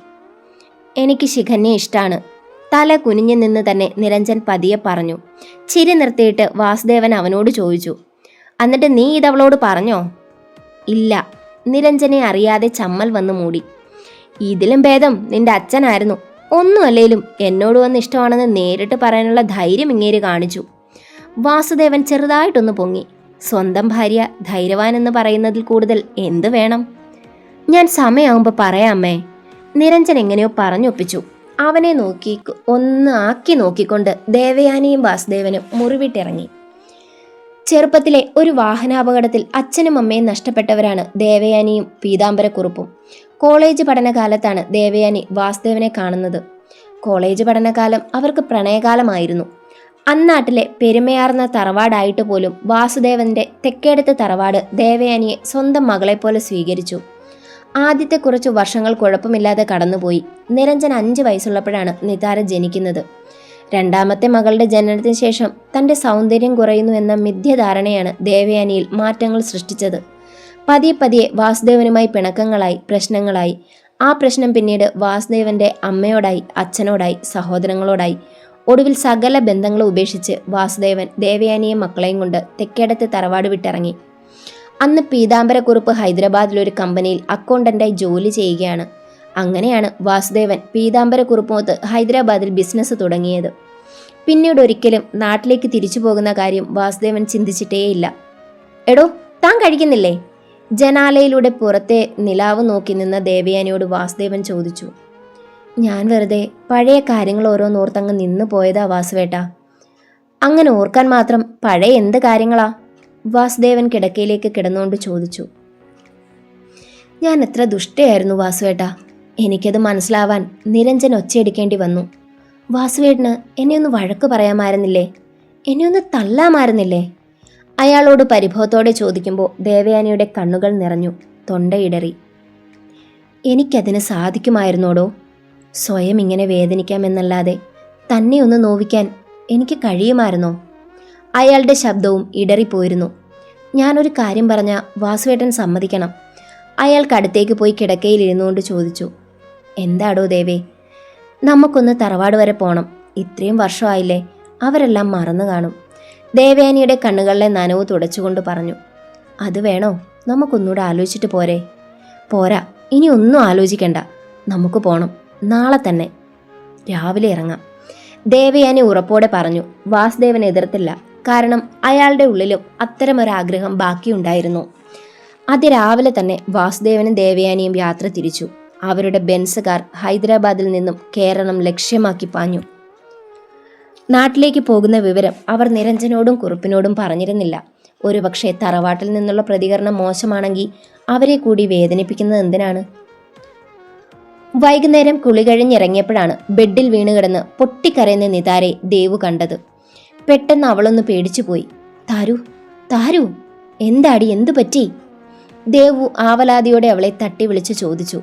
എനിക്ക് ശിഖന്യെ ഇഷ്ടാണ്. തല കുനിഞ്ഞു നിന്ന് തന്നെ നിരഞ്ജൻ പതിയെ പറഞ്ഞു. ചിരി നിർത്തിയിട്ട് വാസുദേവൻ അവനോട് ചോദിച്ചു. എന്നിട്ട് നീ ഇതവളോട് പറഞ്ഞോ? ഇല്ല. നിരഞ്ജനെ അറിയാതെ ചമ്മൽ വന്ന് മൂടി. ഇതിലും ഭേദം നിന്റെ അച്ഛനായിരുന്നു. ഒന്നുമല്ലേലും എന്നോട് വന്ന് ഇഷ്ടമാണെന്ന് നേരിട്ട് പറയാനുള്ള ധൈര്യം ഇങ്ങേര് കാണിച്ചു. വാസുദേവൻ ചെറുതായിട്ടൊന്ന് പൊങ്ങി. സ്വന്തം ഭാര്യ ധൈര്യവാൻ എന്ന് പറയുന്നതിൽ കൂടുതൽ എന്ത് വേണം? ഞാൻ സമയമാകുമ്പോൾ പറയാമേ. നിരഞ്ജൻ എങ്ങനെയോ പറഞ്ഞൊപ്പിച്ചു. അവനെ ഒന്ന് ആക്കി നോക്കിക്കൊണ്ട് ദേവയാനിയും വാസുദേവനും മുറിവിട്ടിറങ്ങി. ചെറുപ്പത്തിലെ ഒരു വാഹനാപകടത്തിൽ അച്ഛനും അമ്മയും നഷ്ടപ്പെട്ടവരാണ് ദേവയാനിയും പീതാംബരക്കുറുപ്പും. കോളേജ് പഠനകാലത്താണ് ദേവയാനി വാസുദേവനെ കാണുന്നത്. കോളേജ് പഠനകാലം അവർക്ക് പ്രണയകാലമായിരുന്നു. അന്നാട്ടിലെ പെരുമയാർന്ന തറവാടായിട്ട് പോലും വാസുദേവന്റെ തെക്കേടത്ത് തറവാട് ദേവയാനിയെ സ്വന്തം മകളെപ്പോലെ സ്വീകരിച്ചു. ആദ്യത്തെ കുറച്ചു വർഷങ്ങൾ കുഴപ്പമില്ലാതെ കടന്നുപോയി. നിരഞ്ജൻ 5 വയസ്സുള്ളപ്പോഴാണ് നിതാര ജനിക്കുന്നത്. രണ്ടാമത്തെ മകളുടെ ജനനത്തിന് ശേഷം തൻ്റെ സൗന്ദര്യം കുറയുന്നു എന്ന മിഥ്യധാരണയാണ് ദേവയാനിയിൽ മാറ്റങ്ങൾ സൃഷ്ടിച്ചത്. പതിയെ പതിയെ വാസുദേവനുമായി പിണക്കങ്ങളായി, പ്രശ്നങ്ങളായി. ആ പ്രശ്നം പിന്നീട് വാസുദേവന്റെ അമ്മയോടായി, അച്ഛനോടായി, സഹോദരങ്ങളോടായി. ഒടുവിൽ സകല ബന്ധങ്ങളും ഉപേക്ഷിച്ച് വാസുദേവൻ ദേവയാനിയെ മക്കളെയും കൊണ്ട് തെക്കേടത്തെ തറവാട് വിട്ടിറങ്ങി. അന്ന് പീതാംബരക്കുറുപ്പ് ഹൈദരാബാദിലൊരു കമ്പനിയിൽ അക്കൗണ്ടന്റായി ജോലി ചെയ്യുകയാണ്. അങ്ങനെയാണ് വാസുദേവൻ പീതാംബരക്കുറുപ്പുമൊത്ത് ഹൈദരാബാദിൽ ബിസിനസ് തുടങ്ങിയത്. പിന്നീട് ഒരിക്കലും നാട്ടിലേക്ക് തിരിച്ചു പോകുന്ന കാര്യം വാസുദേവൻ ചിന്തിച്ചിട്ടേയില്ല. എടോ, താൻ കഴിക്കുന്നില്ലേ? ജനാലയിലൂടെ പുറത്തെ നിലാവ് നോക്കി നിന്ന ദേവയാനിയോട് വാസുദേവൻ ചോദിച്ചു. ഞാൻ വെറുതെ പഴയ കാര്യങ്ങൾ ഓരോന്നോർത്തങ്ങ് നിന്നു പോയതാ വാസുവേട്ടാ. അങ്ങനെ ഓർക്കാൻ മാത്രം പഴയ എന്ത് കാര്യങ്ങളാ? വാസുദേവൻ കിടക്കയിലേക്ക് കിടന്നുകൊണ്ട് ചോദിച്ചു. ഞാൻ എത്ര ദുഷ്ടയായിരുന്നു വാസുവേട്ടാ. എനിക്കത് മനസ്സിലാവാൻ നിരഞ്ജൻ ഒച്ചയടിക്കേണ്ടി വന്നു. വാസുവേട്ടന് എന്നെ ഒന്ന് വഴക്ക് പറയാമായിരുന്നില്ലേ? എന്നെ ഒന്ന് തള്ളാമായിരുന്നില്ലേ? അയാളോട് പരിഭവത്തോടെ ചോദിക്കുമ്പോൾ ദേവയാനിയുടെ കണ്ണുകൾ നിറഞ്ഞു, തൊണ്ടയിടറി. എനിക്കതിന് സാധിക്കുമായിരുന്നോടോ? സ്വയം ഇങ്ങനെ വേദനിക്കാമെന്നല്ലാതെ തന്നെ ഒന്ന് നോവിക്കാൻ എനിക്ക് കഴിയുമായിരുന്നോ? അയാളുടെ ശബ്ദവും ഇടറിപ്പോയിരുന്നു. ഞാനൊരു കാര്യം പറഞ്ഞ വാസുവേട്ടൻ സമ്മതിക്കണം. അയാൾക്കടുത്തേക്ക് പോയി കിടക്കയിൽ ഇരുന്നുകൊണ്ട് ചോദിച്ചു. എന്താടോ ദേവേ? നമുക്കൊന്ന് തറവാട് വരെ പോണം. ഇത്രയും വർഷമായില്ലേ, അവരെല്ലാം മറന്നു കാണും. ദേവയാനിയുടെ കണ്ണുകളിലെ നനവ് തുടച്ചുകൊണ്ട് പറഞ്ഞു. അത് വേണോ? നമുക്കൊന്നുകൂടെ ആലോചിച്ചിട്ട് പോരെ? പോരാ, ഇനി ഒന്നും ആലോചിക്കണ്ട, നമുക്ക് പോണം, നാളെ തന്നെ രാവിലെ ഇറങ്ങാം. ദേവയാനി ഉറപ്പോടെ പറഞ്ഞു. വാസുദേവൻ എതിർത്തില്ല. കാരണം അയാളുടെ ഉള്ളിലും അത്തരമൊരാഗ്രഹം ബാക്കിയുണ്ടായിരുന്നു. അതിരാവിലെ തന്നെ വാസുദേവനും ദേവയാനിയും യാത്ര തിരിച്ചു. അവരുടെ ബെൻസ് കാർ ഹൈദരാബാദിൽ നിന്നും കേരളം ലക്ഷ്യമാക്കി പാഞ്ഞു. നാട്ടിലേക്ക് പോകുന്ന വിവരം അവർ നിരഞ്ജനോടും കുറുപ്പിനോടും പറഞ്ഞിരുന്നില്ല. ഒരുപക്ഷെ തറവാട്ടിൽ നിന്നുള്ള പ്രതികരണം മോശമാണെങ്കിൽ അവരെ കൂടി വേദനിപ്പിക്കുന്നത് എന്തിനാണ്? വൈകുന്നേരം കുളി കഴിഞ്ഞിറങ്ങിയപ്പോഴാണ് ബെഡിൽ വീണുകിടന്ന് പൊട്ടിക്കരയുന്ന നിതാരെ ദേവു കണ്ടത്. പെട്ടെന്ന് അവളൊന്ന് പേടിച്ചുപോയി. താരു, താരു, എന്താടി, എന്തു പറ്റി? ദേവു ആവലാതിയോടെ അവളെ തട്ടി വിളിച്ചു ചോദിച്ചു.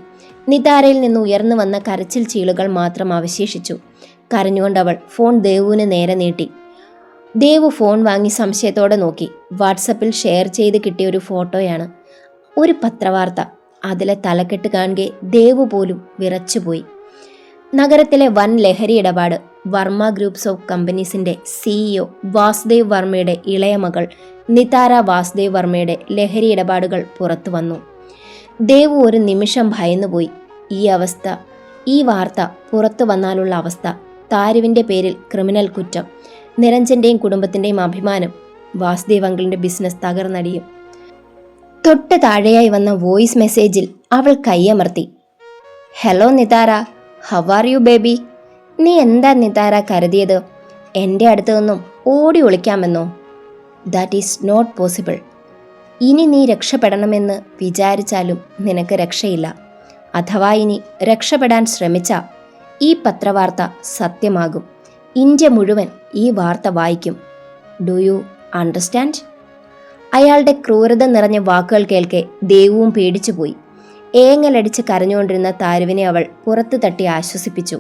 നിതാരയിൽ നിന്ന് ഉയർന്നു വന്ന കരച്ചിൽ ചീളുകൾ മാത്രം അവശേഷിച്ചു. കരഞ്ഞുകൊണ്ടവൾ ഫോൺ ദേവുവിന് നേരെ നീട്ടി. ദേവു ഫോൺ വാങ്ങി സംശയത്തോടെ നോക്കി. വാട്സപ്പിൽ ഷെയർ ചെയ്ത് കിട്ടിയ ഒരു ഫോട്ടോയാണ്. ഒരു പത്രവാർത്ത. അതിലെ തലക്കെട്ട് കാണുകെ ദേവു പോലും വിറച്ചുപോയി. നഗരത്തിലെ വൻ ലഹരി ഇടപാട്. വർമ്മ ഗ്രൂപ്പ്സ് ഓഫ് കമ്പനീസിന്റെ CEO വാസുദേവ് വർമ്മയുടെ ഇളയ മകൾ നിതാര വാസുദേവ് വർമ്മയുടെ ലഹരി ഇടപാടുകൾ പുറത്തു വന്നു. ദേവു ഒരു നിമിഷം ഭയന്നുപോയി. ഈ വാർത്ത പുറത്തു വന്നാലുള്ള അവസ്ഥ. താരുവിന്റെ പേരിൽ ക്രിമിനൽ കുറ്റം. നിരഞ്ജന്റെയും കുടുംബത്തിന്റെയും അഭിമാനം. വാസുദേവ് അങ്കിളിന്റെ ബിസിനസ് തകർന്നടിയും. തൊട്ട് താഴെയായി വന്ന വോയിസ് മെസ്സേജിൽ അവൾ കൈയമർത്തി. Hello Nithara, how are you baby? നീ എന്താ നിതാര കരുതിയത്? എൻ്റെ അടുത്ത് നിന്നും ഓടി ഒളിക്കാമെന്നോ? That is not possible. ഇനി നീ രക്ഷപ്പെടണമെന്ന് വിചാരിച്ചാലും നിനക്ക് രക്ഷയില്ല. അഥവാ ഇനി രക്ഷപ്പെടാൻ ശ്രമിച്ചാൽ ഈ പത്രവാർത്ത സത്യമാകും. ഇന്ത്യ മുഴുവൻ ഈ വാർത്ത വായിക്കും. Do you understand? അയാളുടെ ക്രൂരത നിറഞ്ഞ വാക്കുകൾ കേൾക്കെ ദേവുവും പേടിച്ചുപോയി. ഏങ്ങലടിച്ച് കരഞ്ഞുകൊണ്ടിരുന്ന താരുവിനെ അവൾ പുറത്തു തട്ടി ആശ്വസിപ്പിച്ചു.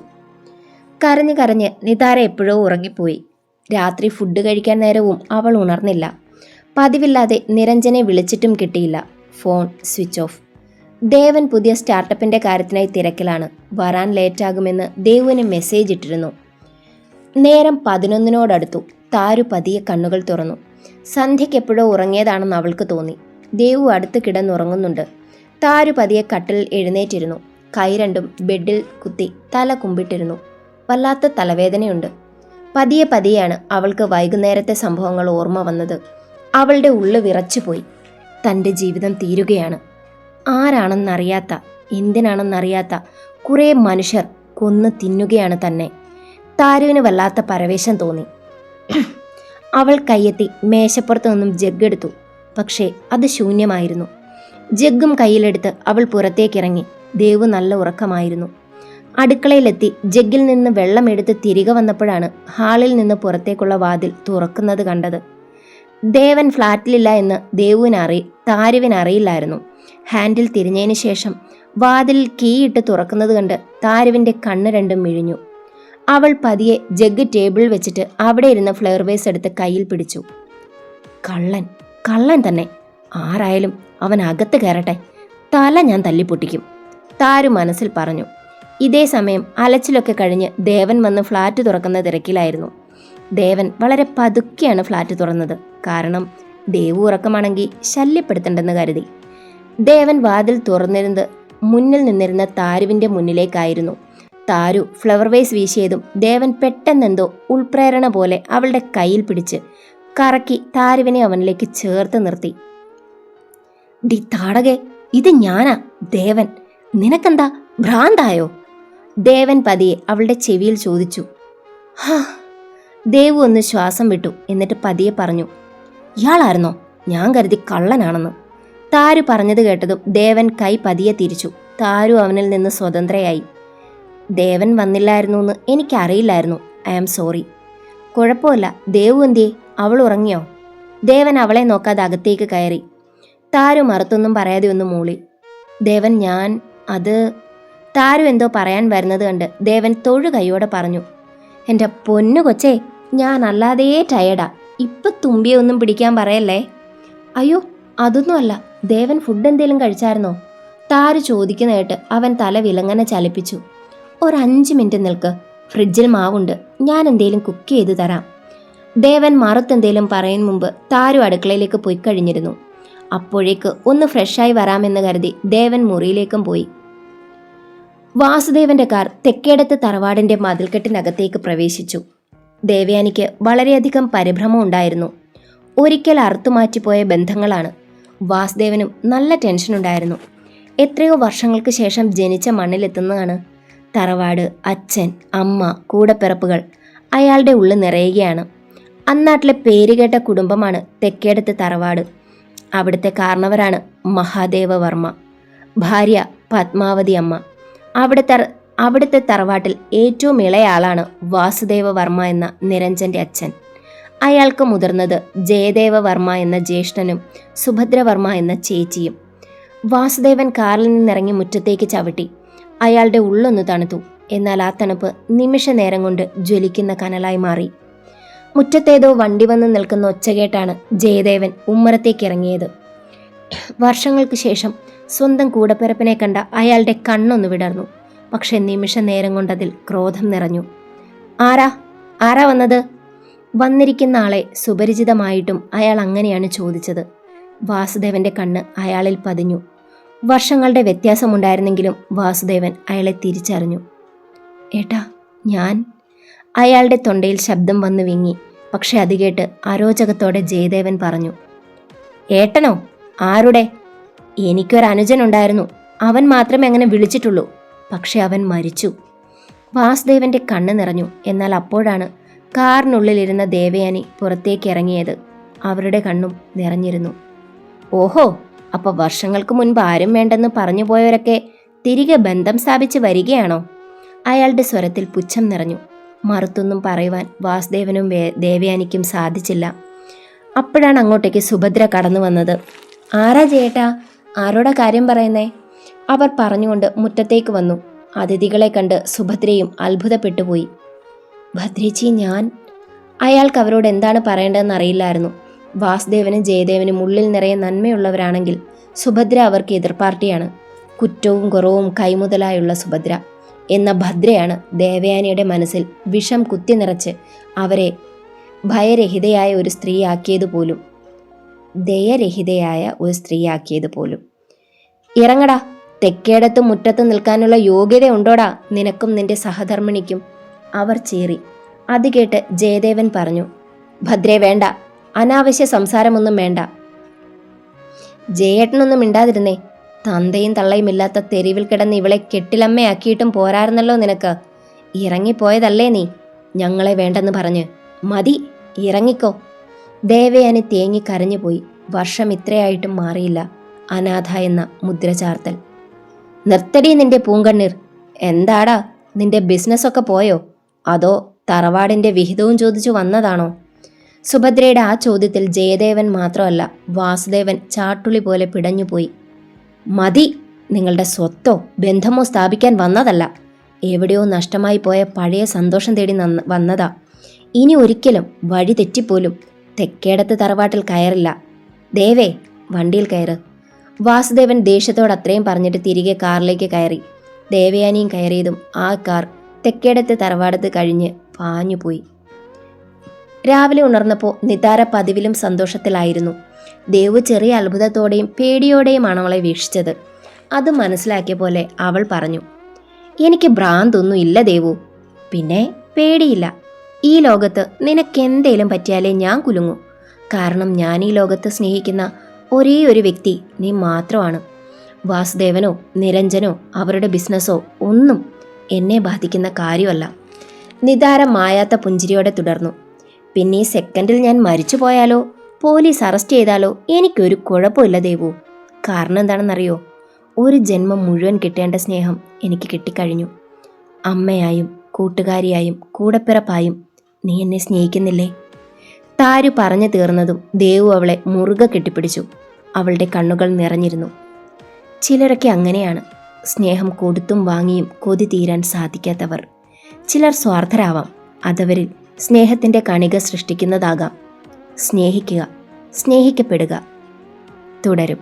കരഞ്ഞ് കരഞ്ഞ് നിതാര എപ്പോഴോ ഉറങ്ങിപ്പോയി. രാത്രി ഫുഡ് കഴിക്കാൻ നേരവും അവൾ ഉണർന്നില്ല. പതിവില്ലാതെ നിരഞ്ജനെ വിളിച്ചിട്ടും കിട്ടിയില്ല. Phone switch off. ദേവൻ പുതിയ സ്റ്റാർട്ടപ്പിന്റെ കാര്യത്തിനായി തിരക്കിലാണ്. വരാൻ ലേറ്റാകുമെന്ന് ദേവുവിന് മെസ്സേജ് ഇട്ടിരുന്നു. നേരം 11-നോടടുത്തു. താരു പതിയെ കണ്ണുകൾ തുറന്നു. സന്ധ്യയ്ക്ക് എപ്പോഴോ ഉറങ്ങിയതാണെന്ന് അവൾക്ക് തോന്നി. ദേവു അടുത്ത് കിടന്നുറങ്ങുന്നുണ്ട്. താരു പതിയെ കട്ടിൽ എഴുന്നേറ്റിരുന്നു. കൈ രണ്ടും ബെഡിൽ കുത്തി തല കുമ്പിട്ടിരുന്നു. വല്ലാത്ത തലവേദനയുണ്ട്. പതിയെ പതിയെയാണ് അവൾക്ക് വൈകുന്നേരത്തെ സംഭവങ്ങൾ ഓർമ്മ വന്നത്. അവളുടെ ഉള്ളു വിറച്ചുപോയി. തൻ്റെ ജീവിതം തീരുകയാണ്. ആരാണെന്നറിയാത്ത, എന്തിനാണെന്നറിയാത്ത കുറേ മനുഷ്യർ കൊന്നു തിന്നുകയാണ് തന്നെ. താരുവിന് വല്ലാത്ത പരവേശം തോന്നി. അവൾ കയ്യെത്തി മേശപ്പുറത്ത് നിന്നും ജഗ്ഗെടുത്തു. പക്ഷേ അത് ശൂന്യമായിരുന്നു. ജഗ്ഗും കയ്യിലെടുത്ത് അവൾ പുറത്തേക്കിറങ്ങി. ദേവു നല്ല ഉറക്കമായിരുന്നു. അടുക്കളയിലെത്തി ജഗ്ഗിൽ നിന്ന് വെള്ളമെടുത്ത് തിരികെ വന്നപ്പോഴാണ് ഹാളിൽ നിന്ന് പുറത്തേക്കുള്ള വാതിൽ തുറക്കുന്നത് കണ്ടത്. ദേവൻ ഫ്ലാറ്റിലില്ല എന്ന് താരുവിനറിയില്ലായിരുന്നു. ഹാൻഡിൽ തിരിഞ്ഞതിന് ശേഷം വാതിൽ കീയിട്ട് തുറക്കുന്നത് കണ്ട് താരുവിൻ്റെ കണ്ണ് രണ്ടും മിഴിഞ്ഞു. അവൾ പതിയെ ജഗ് ടേബിളിൽ വെച്ചിട്ട് അവിടെ ഇരുന്ന ഫ്ലവർ വേസ് എടുത്ത് കയ്യിൽ പിടിച്ചു. കള്ളൻ തന്നെ. ആരായാലും അവൻ അകത്ത് കയറട്ടെ, തല ഞാൻ തല്ലിപ്പൊട്ടിക്കും, താരു മനസ്സിൽ പറഞ്ഞു. ഇതേ സമയം അലച്ചിലൊക്കെ കഴിഞ്ഞ് ദേവൻ വന്ന് ഫ്ലാറ്റ് തുറക്കുന്ന തിരക്കിലായിരുന്നു. ദേവൻ വളരെ പതുക്കെയാണ് ഫ്ലാറ്റ് തുറന്നത്. കാരണം ദേവു ഉറക്കമാണെങ്കിൽ ശല്യപ്പെടുത്തണ്ടെന്ന് കരുതി. ദേവൻ വാതിൽ തുറന്നിരുന്നത് മുന്നിൽ നിന്നിരുന്ന താരുവിൻ്റെ മുന്നിലേക്കായിരുന്നു. താരു ഫ്ലവർ വേസ് വീശിയതും ദേവൻ പെട്ടെന്നെന്തോ ഉൾപ്രേരണ പോലെ അവളുടെ കയ്യിൽ പിടിച്ച് കറക്കി താരുവിനെ അവനിലേക്ക് ചേർത്ത് നിർത്തി. ഡി താടകെ, ഇത് ഞാനാ ദേവൻ. നിനക്കെന്താ ഭ്രാന്തായോ? ദേവൻ പതിയെ അവളുടെ ചെവിയിൽ ചോദിച്ചു. ഹാ. ദേവു ഒന്ന് ശ്വാസം വിട്ടു. എന്നിട്ട് പതിയെ പറഞ്ഞു, ഇയാളായിരുന്നോ? ഞാൻ കരുതി കള്ളനാണെന്ന്. താരു പറഞ്ഞത് കേട്ടതും ദേവൻ കൈ പതിയെ തിരിച്ചു. താരു അവനിൽ നിന്ന് സ്വതന്ത്രയായി. ദേവൻ വന്നില്ലായിരുന്നു എന്ന് എനിക്കറിയില്ലായിരുന്നു. I am sorry. കുഴപ്പമില്ല. ദേവു എന്തിയെ? അവൾ ഉറങ്ങിയോ? ദേവൻ അവളെ നോക്കാതെ അകത്തേക്ക് കയറി. താരു മറുത്തൊന്നും പറയാതെ ഒന്ന് മൂളി. ദേവൻ താരു എന്തോ പറയാൻ വരുന്നത് കണ്ട് ദേവൻ തൊഴു കൈയോടെ പറഞ്ഞു, എൻ്റെ പൊന്നു കൊച്ചേ, ഞാൻ അല്ലാതെ ടയർഡാ. ഇപ്പം തുമ്പിയൊന്നും പിടിക്കാൻ പറയല്ലേ. അയ്യോ, അതൊന്നുമല്ല. ദേവൻ ഫുഡ് എന്തേലും കഴിച്ചായിരുന്നോ? താരു ചോദിക്കുന്ന കേട്ട് അവൻ തല വിലങ്ങനെ ചലിപ്പിച്ചു. ഒരു 5 മിനിറ്റ് നിൽക്ക്, ഫ്രിഡ്ജിൽ മാവുണ്ട്, ഞാൻ എന്തേലും കുക്ക് ചെയ്ത് തരാം. ദേവൻ മറുത്തെന്തേലും പറയും മുമ്പ് താരു അടുക്കളയിലേക്ക് പോയി കഴിഞ്ഞിരുന്നു. അപ്പോഴേക്ക് ഒന്ന് ഫ്രഷായി വരാമെന്ന് കരുതി ദേവൻ മുറിയിലേക്കും പോയി. വാസുദേവന്റെ കാർ തെക്കേടത്ത് തറവാടിന്റെ മതിൽക്കെട്ടിനകത്തേക്ക് പ്രവേശിച്ചു. ദേവയാനിക്ക് വളരെയധികം പരിഭ്രമം ഉണ്ടായിരുന്നു. ഒരിക്കൽ അറുത്തുമാറ്റിപ്പോയ ബന്ധങ്ങളാണ്. വാസുദേവനും നല്ല ടെൻഷനുണ്ടായിരുന്നു. എത്രയോ വർഷങ്ങൾക്ക് ശേഷം ജനിച്ച മണ്ണിലെത്തുന്നതാണ്. തറവാട്, അച്ഛൻ, അമ്മ, കൂടപ്പിറപ്പുകൾ അയാളുടെ ഉള്ളിൽ നിറയുകയാണ്. അന്നാട്ടിലെ പേരുകേട്ട കുടുംബമാണ് തെക്കേടത്ത് തറവാട്. അവിടുത്തെ കാരണവരാണ് മഹാദേവ വർമ്മ, ഭാര്യ പത്മാവതി അമ്മ. അവിടുത്തെ തറവാട്ടിൽ ഏറ്റവും ഇളയ ആളാണ് വാസുദേവ വർമ്മ എന്ന നിരഞ്ജന്റെ അച്ഛൻ. അയാൾക്ക് മുതിർന്നത് ജയദേവ വർമ്മ എന്ന ജ്യേഷ്ഠനും സുഭദ്രവർമ്മ എന്ന ചേച്ചിയും. വാസുദേവൻ കാറിൽ നിന്നിറങ്ങി മുറ്റത്തേക്ക് ചവിട്ടി. അയാളുടെ ഉള്ളൊന്ന് തണുത്തു. എന്നാൽ ആ തണുപ്പ് നിമിഷ നേരം കൊണ്ട് ജ്വലിക്കുന്ന കനലായി മാറി. മുറ്റത്തേതോ വണ്ടി വന്ന് നിൽക്കുന്ന ഒച്ച കേട്ടാണ് ജയദേവൻ ഉമ്മറത്തേക്ക് ഇറങ്ങിയത്. വർഷങ്ങൾക്ക് ശേഷം സ്വന്തം കൂടപ്പിറപ്പിനെ കണ്ട അയാളുടെ കണ്ണൊന്നു വിടർന്നു. പക്ഷെ നിമിഷ നേരം കൊണ്ടതിൽ ക്രോധം നിറഞ്ഞു. ആരാ വന്നത്? വന്നിരിക്കുന്ന ആളെ സുപരിചിതമായിട്ടും അയാൾ അങ്ങനെയാണ് ചോദിച്ചത്. വാസുദേവന്റെ കണ്ണ് അയാളിൽ പതിഞ്ഞു. വർഷങ്ങളുടെ വ്യത്യാസമുണ്ടായിരുന്നെങ്കിലും വാസുദേവൻ അയാളെ തിരിച്ചറിഞ്ഞു. ഏട്ടാ, ഞാൻ. അയാളുടെ തൊണ്ടയിൽ ശബ്ദം വന്നു വിങ്ങി. പക്ഷെ അത് കേട്ട് അരോചകത്തോടെ ജയദേവൻ പറഞ്ഞു, ഏട്ടനോ? ആരുടെ? എനിക്കൊരനുജനുണ്ടായിരുന്നു. അവൻ മാത്രമേ അങ്ങനെ വിളിച്ചിട്ടുള്ളൂ. പക്ഷെ അവൻ മരിച്ചു. വാസുദേവന്റെ കണ്ണ് നിറഞ്ഞു. എന്നാൽ അപ്പോഴാണ് കാറിനുള്ളിലിരുന്ന ദേവയാനി പുറത്തേക്ക് ഇറങ്ങിയത്. അവരുടെ കണ്ണും നിറഞ്ഞിരുന്നു. ഓഹോ, അപ്പൊ വർഷങ്ങൾക്ക് മുൻപ് ആരും വേണ്ടെന്ന് പറഞ്ഞു പോയവരൊക്കെ തിരികെ ബന്ധം സ്ഥാപിച്ച് വരികയാണോ? അയാളുടെ സ്വരത്തിൽ പുച്ഛം നിറഞ്ഞു. മറുത്തൊന്നും പറയുവാൻ വാസുദേവനും ദേവയാനിക്കും സാധിച്ചില്ല. അപ്പോഴാണ് അങ്ങോട്ടേക്ക് സുഭദ്ര കടന്നു വന്നത്. ആരാ ചേട്ടാ? ആരോടാ കാര്യം പറയുന്നേ? അവർ പറഞ്ഞുകൊണ്ട് മുറ്റത്തേക്ക് വന്നു. അതിഥികളെ കണ്ട് സുഭദ്രയും അത്ഭുതപ്പെട്ടുപോയി. ഭദ്രേച്ചി, ഞാൻ. അയാൾക്ക് അവരോട് എന്താണ് പറയേണ്ടതെന്ന് അറിയില്ലായിരുന്നു. വാസുദേവനും ജയദേവനും ഉള്ളിൽ നിറയെ നന്മയുള്ളവരാണെങ്കിൽ സുഭദ്ര അവർക്ക് എതിർപ്പാർട്ടിയാണ്. കുറ്റവും കുറവും കൈമുതലായുള്ള സുഭദ്ര എന്ന ഭദ്രയാണ് ദേവയാനിയുടെ മനസ്സിൽ വിഷം കുത്തി നിറച്ച് അവരെ ഭയരഹിതയായ ഒരു സ്ത്രീയാക്കിയതുപോലും. ദയരഹിതയായ ഒരു സ്ത്രീയാക്കിയതുപോലും. ഇറങ്ങടാ, തെക്കേടത്തും മുറ്റത്തും നിൽക്കാനുള്ള യോഗ്യത ഉണ്ടോടാ നിനക്കും നിന്റെ സഹധർമ്മിണിക്കും? അവർ ചീറി. അത് കേട്ട് ജയദേവൻ പറഞ്ഞു, ഭദ്രേ, വേണ്ട, അനാവശ്യ സംസാരമൊന്നും വേണ്ട. ജയേട്ടനൊന്നും മിണ്ടാതിരുന്നേ. തന്തയും തള്ളയും ഇല്ലാത്ത തെരുവിൽ കിടന്ന് ഇവളെ കെട്ടിലമ്മയാക്കിയിട്ടും പോരായിരുന്നല്ലോ നിനക്ക്. ഇറങ്ങിപ്പോയതല്ലേ നീ, ഞങ്ങളെ വേണ്ടെന്ന് പറഞ്ഞ്. മതി, ഇറങ്ങിക്കോ. ദേവയാനി തേങ്ങി കരഞ്ഞുപോയി. വർഷം ഇത്രയായിട്ടും മാറിയില്ല അനാഥ എന്ന മുദ്ര ചാർത്തൽ. നിർത്തടി നിന്റെ പൂങ്കണ്ണീർ. എന്താടാ, നിന്റെ ബിസിനസ്സൊക്കെ പോയോ? അതോ തറവാടിന്റെ വിഹിതവും ചോദിച്ചു വന്നതാണോ? സുഭദ്രയുടെ ആ ചോദ്യത്തിൽ ജയദേവൻ മാത്രമല്ല, വാസുദേവൻ ചാട്ടുളി പോലെ പിടഞ്ഞുപോയി. മതി, നിങ്ങളുടെ സ്വത്തോ ബന്ധമോ സ്ഥാപിക്കാൻ വന്നതല്ല. എവിടെയോ നഷ്ടമായി പോയ പഴയ സന്തോഷം തേടി വന്നതാ. ഇനി ഒരിക്കലും വഴി തെറ്റിപ്പോലും തെക്കേടത്ത് തറവാട്ടിൽ കയറില്ല. ദേവേ, വണ്ടിയിൽ കയറ്. വാസുദേവൻ ദേഷ്യത്തോട് അത്രയും പറഞ്ഞിട്ട് തിരികെ കാറിലേക്ക് കയറി. ദേവയാനിയും കയറിയതും ആ കാർ തെക്കേടത്ത് തറവാടത്ത് കഴിഞ്ഞ് പാഞ്ഞുപോയി. രാവിലെ ഉണർന്നപ്പോൾ നിതാര പതിവിലും സന്തോഷത്തിലായിരുന്നു. ദേവു ചെറിയ അത്ഭുതത്തോടെയും പേടിയോടെയുമാണ് അവളെ വീക്ഷിച്ചത്. അത് മനസ്സിലാക്കിയ പോലെ അവൾ പറഞ്ഞു, എനിക്ക് ഭ്രാന്തൊന്നും ഇല്ല ദേവു. പിന്നെ പേടിയില്ല. ഈ ലോകത്ത് നിനക്കെന്തേലും പറ്റിയാലേ ഞാൻ കുലുങ്ങൂ. കാരണം ഞാൻ ഈ ലോകത്ത് സ്നേഹിക്കുന്ന ഒരേ ഒരു വ്യക്തി നീ മാത്രമാണ്. വാസുദേവനോ നിരഞ്ജനോ അവരുടെ ബിസിനസ്സോ ഒന്നും എന്നെ ബാധിക്കുന്ന കാര്യമല്ല. നിതാര മായാത്ത പുഞ്ചിരിയോടെ തുടർന്നു. പിന്നെ ഈ സെക്കൻഡിൽ ഞാൻ മരിച്ചു പോയാലോ, പോലീസ് അറസ്റ്റ് ചെയ്താലോ എനിക്കൊരു കുഴപ്പമില്ല ദേവു. കാരണം എന്താണെന്നറിയോ? ഒരു ജന്മം മുഴുവൻ കിട്ടേണ്ട സ്നേഹം എനിക്ക് കിട്ടിക്കഴിഞ്ഞു. അമ്മയായും കൂട്ടുകാരിയായും കൂടപ്പിറപ്പായും നീ എന്നെ സ്നേഹിക്കുന്നില്ലേ? താരു പറഞ്ഞു തീർന്നതും ദേവു അവളെ മുറുകെ കെട്ടിപ്പിടിച്ചു. അവളുടെ കണ്ണുകൾ നിറഞ്ഞിരുന്നു. ചിലരൊക്കെ അങ്ങനെയാണ്, സ്നേഹം കൊടുത്തും വാങ്ങിയും കൊതി തീരാൻ സാധിക്കാത്തവർ. ചിലർ സ്വാർത്ഥരാവാം. അതവരിൽ സ്നേഹത്തിൻ്റെ കണിക സൃഷ്ടിക്കുന്നതാകാം. സ്നേഹിക്കുക, സ്നേഹിക്കപ്പെടുക. തുടരും.